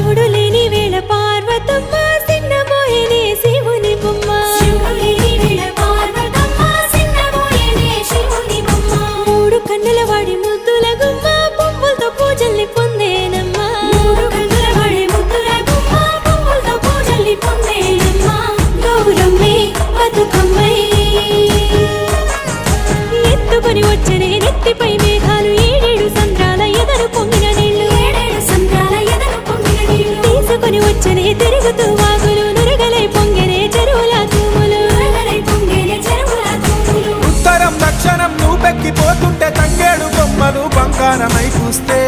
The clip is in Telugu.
శివుడు లేని వేళ పార్వతమ్మ సిన్నబోయేనే శివుని బొమ్మ మూడు కన్నుల వాడి ముద్దుల గుమ్మ పువ్వులతో పూజల్ని పొందేనమ్మా గౌరమ్మే బతుకమ్మై ఎత్తుకొని వచ్చనే నెత్తిపై మేఘాలు ఏడేడు సంద్రాల ఎదరు పొంగిన నీళ్లు తీసుకొని వచ్చనే తిరుగుతూ వాగులు నురగలై పొంగెనే చెరువుల తూములు ఉత్తరం దక్షిణం నువ్వెక్కిపోతుంటే తంగేడు బొమ్మలు బంగారమై కూస్తే